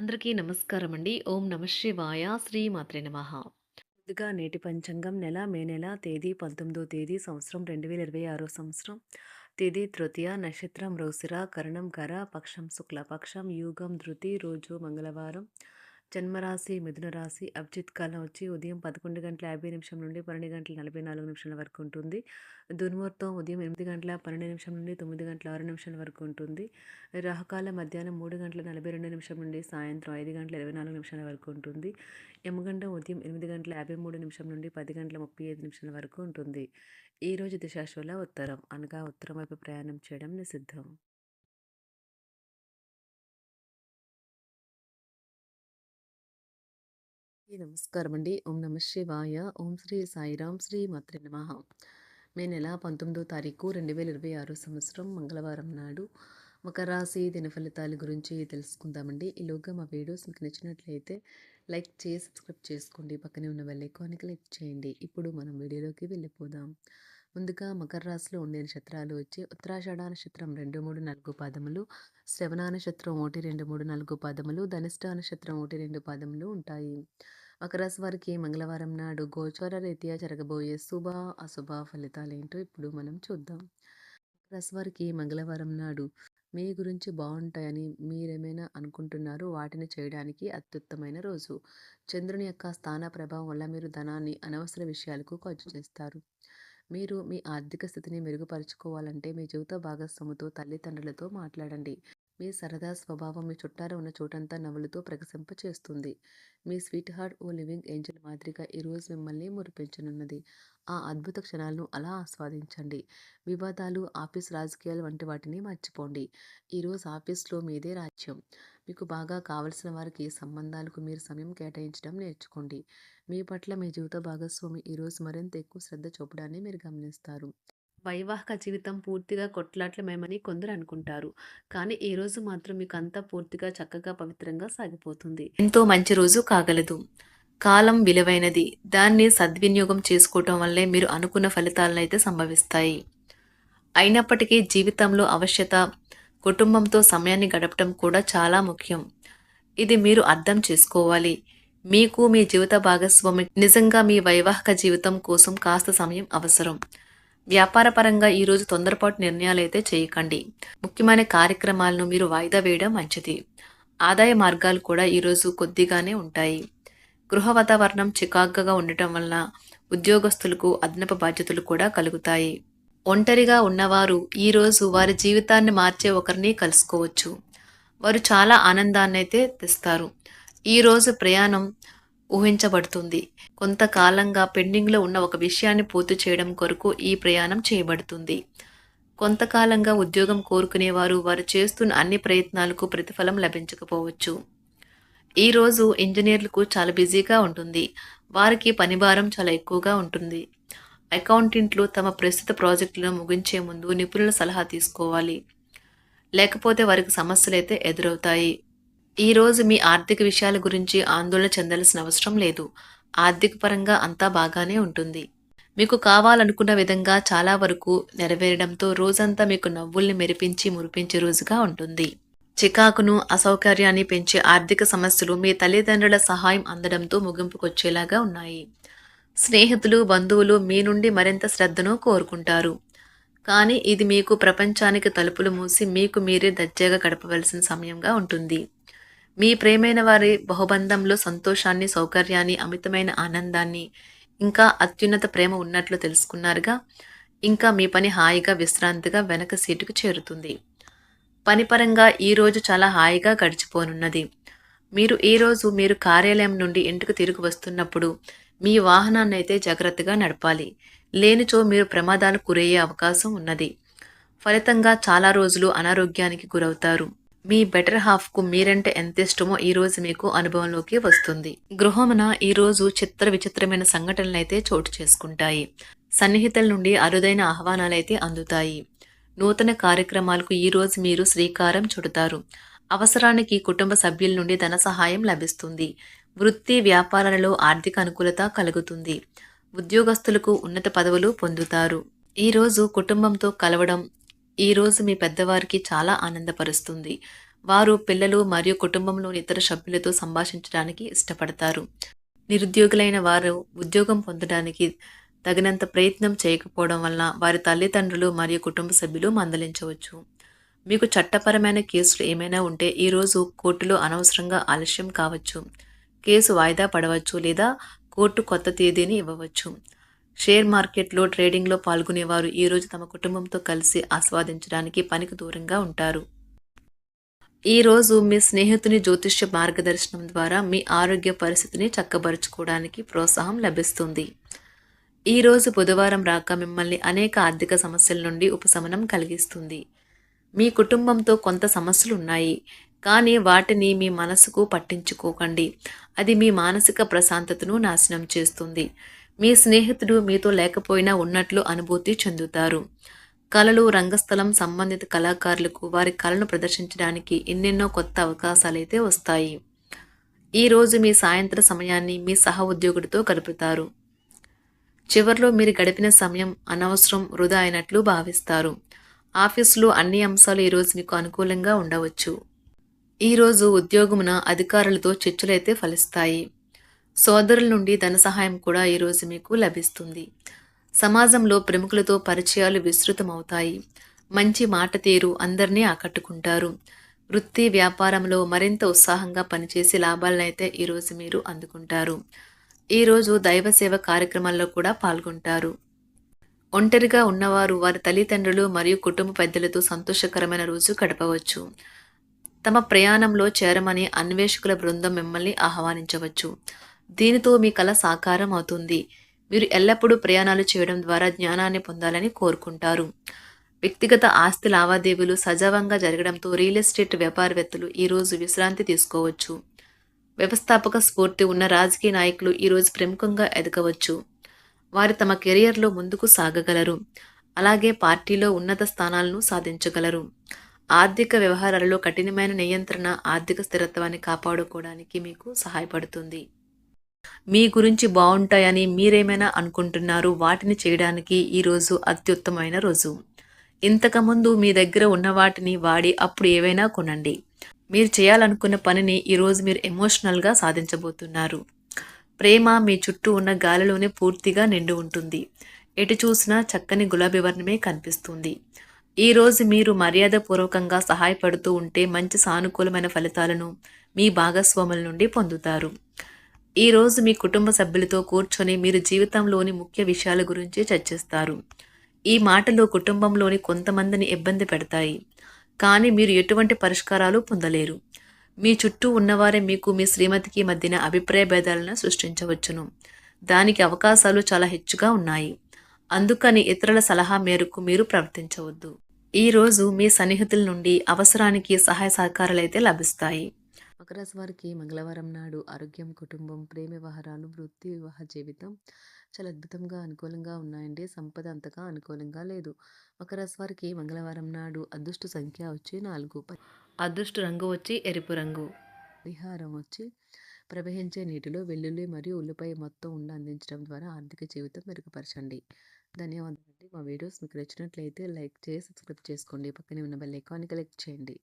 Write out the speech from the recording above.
అందరికీ నమస్కారం అండి. ఓం నమః శివాయ. శ్రీ మాత్రే నమః. ముందుగా నేటి పంచాంగం మే నెల తేదీ 19వ తేదీ సంవత్సరం 2026 సంవత్సరం. తేదీ తృతీయ, నక్షత్రం మృగశిర, కరణం కర, పక్షం శుక్లపక్షం, యోగం ధృతి, రోజు మంగళవారం. జన్మరాశి మిథున రాశి. అభిజిత్ కాలం వచ్చి ఉదయం 11:50 నుండి 12:44 వరకు ఉంటుంది. దుర్ముహూర్తం ఉదయం 8:12 నుండి 9:06 వరకు ఉంటుంది. రాహుకాలం మధ్యాహ్నం 3:42 నుండి సాయంత్రం 5:24 వరకు ఉంటుంది. యమగండం ఉదయం 8:53 నుండి 10:35 వరకు ఉంటుంది. ఈరోజు దిశాశూల ఉత్తరం, అనగా ఉత్తరం వైపు ప్రయాణం చేయడం నిషిద్ధం. నమస్కారం అండి. ఓం నమ శివాయ. ఓం శ్రీ సాయిరాం. శ్రీ మాత్రే నమః. మే నెల 19వ తారీఖు 2026 సంవత్సరం మంగళవారం నాడు మకర రాశి దిన ఫలితాల గురించి తెలుసుకుందామండి. ఈలోగా మా వీడియోస్ మీకు నచ్చినట్లయితే లైక్ చేసి సబ్స్క్రైబ్ చేసుకోండి. పక్కనే ఉన్న బెల్ ఐకాన్ని క్లిక్ చేయండి. ఇప్పుడు మనం వీడియోలోకి వెళ్ళిపోదాం. ముందుగా మకర రాశిలో ఉండే నక్షత్రాలు వచ్చి ఉత్తరాషాఢ నక్షత్రం 2, 3, 4 పాదములు, శ్రవణ నక్షత్రం 1, 2, 3, 4 పాదములు, ధనిష్ట నక్షత్రం 1, 2 పాదములు ఉంటాయి. మకర రాశి వారికి మంగళవారం నాడు గోచార రీత్యా జరగబోయే శుభ అశుభ ఫలితాలేంటో ఇప్పుడు మనం చూద్దాం. మకర రాశి వారికి మంగళవారం నాడు మీ గురించి బాగుంటాయని మీరేమైనా అనుకుంటున్నారో వాటిని చేయడానికి అత్యుత్తమైన రోజు. చంద్రుని యొక్క స్థాన ప్రభావం వల్ల మీరు ధనాన్ని అనవసర విషయాలకు ఖర్చు చేస్తారు. మీరు మీ ఆర్థిక స్థితిని మెరుగుపరుచుకోవాలంటే మీ జీవిత భాగస్వామితో, తల్లిదండ్రులతో మాట్లాడండి. మీ సరదా స్వభావం మీ చుట్టాలు ఉన్న చోటంతా నవ్వులతో ప్రకసింప చేస్తుంది. మీ స్వీట్ హార్ట్ ఓ లివింగ్ ఏంజల్ మాదిరిగా ఈరోజు మిమ్మల్ని మురిపించనున్నది. ఆ అద్భుత క్షణాలను అలా ఆస్వాదించండి. వివాదాలు, ఆఫీస్ రాజకీయాలు వంటి వాటిని మర్చిపోండి. ఈరోజు ఆఫీస్లో మీదే రాజ్యం. మీకు బాగా కావలసిన వారికి సంబంధాలకు మీరు సమయం కేటాయించడం నేర్చుకోండి. మీ పట్ల మీ జీవిత భాగస్వామి ఈరోజు మరింత ఎక్కువ శ్రద్ధ చూపడాన్ని మీరు గమనిస్తారు. వైవాహిక జీవితం పూర్తిగా కొట్లాట్లమేమని కొందరు అనుకుంటారు. కానీ ఈ రోజు మాత్రం మీకు అంతా పూర్తిగా చక్కగా పవిత్రంగా సాగిపోతుంది. ఎంతో మంచి రోజు కాగలదు. కాలం విలువైనది. దాన్ని సద్వినియోగం చేసుకోవటం వల్లే మీరు అనుకున్న ఫలితాలనైతే సంభవిస్తాయి. అయినప్పటికీ జీవితంలో అవశ్యత, కుటుంబంతో సమయాన్ని గడపటం కూడా చాలా ముఖ్యం. ఇది మీరు అర్థం చేసుకోవాలి. మీకు మీ జీవిత భాగస్వామి నిజంగా మీ వైవాహిక జీవితం కోసం కాస్త సమయం అవసరం. వ్యాపారపరంగా ఈరోజు తొందరపాటు నిర్ణయాలైతే చేయకండి. ముఖ్యమైన కార్యక్రమాలను మీరు వాయిదా వేయడం మంచిది. ఆదాయ మార్గాలు కూడా ఈరోజు కొద్దిగానే ఉంటాయి. గృహ వాతావరణం చికాకుగా ఉండటం వల్ల ఉద్యోగస్తులకు అదనపు బాధ్యతలు కూడా కలుగుతాయి. ఒంటరిగా ఉన్నవారు ఈరోజు వారి జీవితాన్ని మార్చే ఒకరిని కలుసుకోవచ్చు. వారు చాలా ఆనందాన్నైతే తెస్తారు. ఈరోజు ప్రయాణం ఊహించబడుతుంది. కొంతకాలంగా పెండింగ్లో ఉన్న ఒక విషయాన్ని పూర్తి చేయడం కొరకు ఈ ప్రయాణం చేయబడుతుంది. కొంతకాలంగా ఉద్యోగం కోరుకునేవారు వారు చేస్తున్న అన్ని ప్రయత్నాలకు ప్రతిఫలం లభించకపోవచ్చు. ఈరోజు ఇంజనీర్లకు చాలా బిజీగా ఉంటుంది. వారికి పనిభారం చాలా ఎక్కువగా ఉంటుంది. అకౌంటెంట్లు తమ ప్రస్తుత ప్రాజెక్టులను ముగించే ముందు నిపుణుల సలహా తీసుకోవాలి. లేకపోతే వారికి సమస్యలైతే ఎదురవుతాయి. ఈరోజు మీ ఆర్థిక విషయాల గురించి ఆందోళన చెందాల్సిన అవసరం లేదు. ఆర్థిక పరంగా అంతా బాగానే ఉంటుంది. మీకు కావాలనుకున్న విధంగా చాలా వరకు నెరవేరడంతో రోజంతా మీకు నవ్వుల్ని మెరిపించి మురిపించే రోజుగా ఉంటుంది. చికాకును, అసౌకర్యాన్ని పెంచే ఆర్థిక సమస్యలు మీ తల్లిదండ్రుల సహాయం అందడంతో ముగింపుకొచ్చేలాగా ఉన్నాయి. స్నేహితులు, బంధువులు మీ నుండి మరింత శ్రద్ధను కోరుకుంటారు. కానీ ఇది మీకు ప్రపంచానికి తలుపులు మూసి మీకు మీరే దర్జాగా గడపవలసిన సమయంగా ఉంటుంది. మీ ప్రేమైన వారి బహుబంధంలో సంతోషాన్ని, సౌకర్యాన్ని, అమితమైన ఆనందాన్ని, ఇంకా అత్యున్నత ప్రేమ ఉన్నట్లు తెలుసుకున్నారుగా. ఇంకా మీ పని హాయిగా, విశ్రాంతిగా వెనక సీటుకు చేరుతుంది. పనిపరంగా ఈరోజు చాలా హాయిగా గడిచిపోనున్నది. మీరు కార్యాలయం నుండి ఇంటికి తిరిగి వస్తున్నప్పుడు మీ వాహనాన్ని అయితే జాగ్రత్తగా నడపాలి. లేనిచో మీరు ప్రమాదాలకు గురయ్యే అవకాశం ఉన్నది. ఫలితంగా చాలా రోజులు అనారోగ్యానికి గురవుతారు. మీ బెటర్ హాఫ్కు మీరంటే ఎంత ఇష్టమో ఈరోజు మీకు అనుభవంలోకి వస్తుంది. గృహమున ఈరోజు చిత్ర విచిత్రమైన సంఘటనలైతే చోటు చేసుకుంటాయి. సన్నిహితుల నుండి అరుదైన ఆహ్వానాలైతే అందుతాయి. నూతన కార్యక్రమాలకు ఈరోజు మీరు శ్రీకారం చుడతారు. అవసరానికి కుటుంబ సభ్యుల నుండి ధన సహాయం లభిస్తుంది. వృత్తి వ్యాపారాలలో ఆర్థిక అనుకూలత కలుగుతుంది. ఉద్యోగస్తులకు ఉన్నత పదవులు పొందుతారు. ఈరోజు కుటుంబంతో కలవడం ఈరోజు మీ పెద్దవారికి చాలా ఆనందపరుస్తుంది. వారు పిల్లలు మరియు కుటుంబంలోని ఇతర సభ్యులతో సంభాషించడానికి ఇష్టపడతారు. నిరుద్యోగులైన వారు ఉద్యోగం పొందడానికి తగినంత ప్రయత్నం చేయకపోవడం వలన వారి తల్లిదండ్రులు మరియు కుటుంబ సభ్యులు మందలించవచ్చు. మీకు చట్టపరమైన కేసులు ఏమైనా ఉంటే ఈరోజు కోర్టులో అనవసరంగా ఆలస్యం కావచ్చు. కేసు వాయిదా పడవచ్చు లేదా కోర్టు కొత్త తేదీని ఇవ్వవచ్చు. షేర్ మార్కెట్లో ట్రేడింగ్లో పాల్గొనేవారు ఈరోజు తమ కుటుంబంతో కలిసి ఆస్వాదించడానికి పనికి దూరంగా ఉంటారు. ఈరోజు మీ స్నేహితుని జ్యోతిష్య మార్గదర్శనం ద్వారా మీ ఆరోగ్య పరిస్థితిని చక్కబరుచుకోవడానికి ప్రోత్సాహం లభిస్తుంది. ఈరోజు బుధవారం రాక మిమ్మల్ని అనేక ఆర్థిక సమస్యల నుండి ఉపశమనం కలిగిస్తుంది. మీ కుటుంబంతో కొంత సమస్యలు ఉన్నాయి, కానీ వాటిని మీ మనసుకు పట్టించుకోకండి. అది మీ మానసిక ప్రశాంతతను నాశనం చేస్తుంది. మీ స్నేహితుడు మీతో లేకపోయినా ఉన్నట్లు అనుభూతి చెందుతారు. కళలు, రంగస్థలం సంబంధిత కళాకారులకు వారి కళను ప్రదర్శించడానికి ఎన్నెన్నో కొత్త అవకాశాలైతే వస్తాయి. ఈరోజు మీ సాయంత్ర సమయాన్ని మీ సహ ఉద్యోగుడితో గడుపుతారు. చివర్లో మీరు గడిపిన సమయం అనవసరం, వృధా అయినట్లు భావిస్తారు. ఆఫీసులో అన్ని అంశాలు ఈరోజు మీకు అనుకూలంగా ఉండవచ్చు. ఈరోజు ఉద్యోగమున అధికారులతో చర్చలైతే ఫలిస్తాయి. సోదరుల నుండి ధన సహాయం కూడా ఈరోజు మీకు లభిస్తుంది. సమాజంలో ప్రముఖులతో పరిచయాలు విస్తృతమవుతాయి. మంచి మాట తీరు అందరినీ ఆకట్టుకుంటారు. వృత్తి వ్యాపారంలో మరింత ఉత్సాహంగా పనిచేసి లాభాలనైతే ఈరోజు మీరు అందుకుంటారు. ఈరోజు దైవ సేవ కార్యక్రమాల్లో కూడా పాల్గొంటారు. ఒంటరిగా ఉన్నవారు వారి తల్లిదండ్రులు మరియు కుటుంబ పెద్దలతో సంతోషకరమైన రోజు గడపవచ్చు. తమ ప్రయాణంలో చేరమని అన్వేషకుల బృందం మిమ్మల్ని ఆహ్వానించవచ్చు. దీనితో మీ కల సాకారం అవుతుంది. మీరు ఎల్లప్పుడూ ప్రయాణాలు చేయడం ద్వారా జ్ఞానాన్ని పొందాలని కోరుకుంటారు. వ్యక్తిగత ఆస్తి లావాదేవీలు సజావంగా జరగడంతో రియల్ ఎస్టేట్ వ్యాపారవేత్తలు ఈరోజు విశ్రాంతి తీసుకోవచ్చు. వ్యవస్థాపక స్ఫూర్తి ఉన్న రాజకీయ నాయకులు ఈరోజు ప్రముఖంగా ఎదగవచ్చు. వారు తమ కెరియర్లో ముందుకు సాగగలరు. అలాగే పార్టీలో ఉన్నత స్థానాలను సాధించగలరు. ఆర్థిక వ్యవహారాలలో కఠినమైన నియంత్రణ ఆర్థిక స్థిరత్వాన్ని కాపాడుకోవడానికి మీకు సహాయపడుతుంది. మీ గురించి బాగుంటాయని మీరేమైనా అనుకుంటున్నారు, వాటిని చేయడానికి ఈరోజు అత్యుత్తమైన రోజు. ఇంతకుముందు మీ దగ్గర ఉన్న వాటిని వాడి అప్పుడు ఏవైనా కొనండి. మీరు చేయాలనుకున్న పనిని ఈరోజు మీరు ఎమోషనల్గా సాధించబోతున్నారు. ప్రేమ మీ చుట్టూ ఉన్న గాలిలోనే పూర్తిగా నిండి ఉంటుంది. ఎటు చూసినా చక్కని గులాబీ వర్ణమే కనిపిస్తుంది. ఈరోజు మీరు మర్యాదపూర్వకంగా సహాయపడుతూ ఉంటే మంచి సానుకూలమైన ఫలితాలను మీ భాగస్వాముల నుండి పొందుతారు. ఈరోజు మీ కుటుంబ సభ్యులతో కూర్చొని మీరు జీవితంలోని ముఖ్య విషయాల గురించి చర్చిస్తారు. ఈ మాటలు కుటుంబంలోని కొంతమందిని ఇబ్బంది పెడతాయి, కానీ మీరు ఎటువంటి పరిష్కారాలు పొందలేరు. మీ చుట్టూ ఉన్నవారే మీకు మీ శ్రీమతికి మధ్యన అభిప్రాయ భేదాలను సృష్టించవచ్చును. దానికి అవకాశాలు చాలా హెచ్చుగా ఉన్నాయి. అందుకని ఇతరుల సలహా మేరకు మీరు ప్రవర్తించవద్దు. ఈరోజు మీ సన్నిహితుల నుండి అవసరానికి సహాయ సహకారాలైతే లభిస్తాయి. మకర రాశి వారికి మంగళవారం నాడు ఆరోగ్యం, కుటుంబం, ప్రేమ వ్యవహారాలు, వృత్తి, వివాహ జీవితం చాలా అద్భుతంగా అనుకూలంగా ఉన్నాయండి. సంపద అంతగా అనుకూలంగా లేదు. మకర రాశి వారికి మంగళవారం నాడు అదృష్ట సంఖ్య వచ్చి 4, అదృష్ట రంగు వచ్చి ఎరుపు రంగు, పరిహారం వచ్చి ప్రవహించే నీటిలో వెల్లుల్లి మరియు ఉల్లిపాయ మొత్తం అందించడం ద్వారా ఆర్థిక జీవితం మెరుగుపరచండి. ధన్యవాదాలండి. మా వీడియోస్ మీకు నచ్చినట్లయితే లైక్ చేసి సబ్స్క్రైబ్ చేసుకోండి. పక్కనే ఉన్న బెల్ ఐకాన్ని క్లిక్ చేయండి.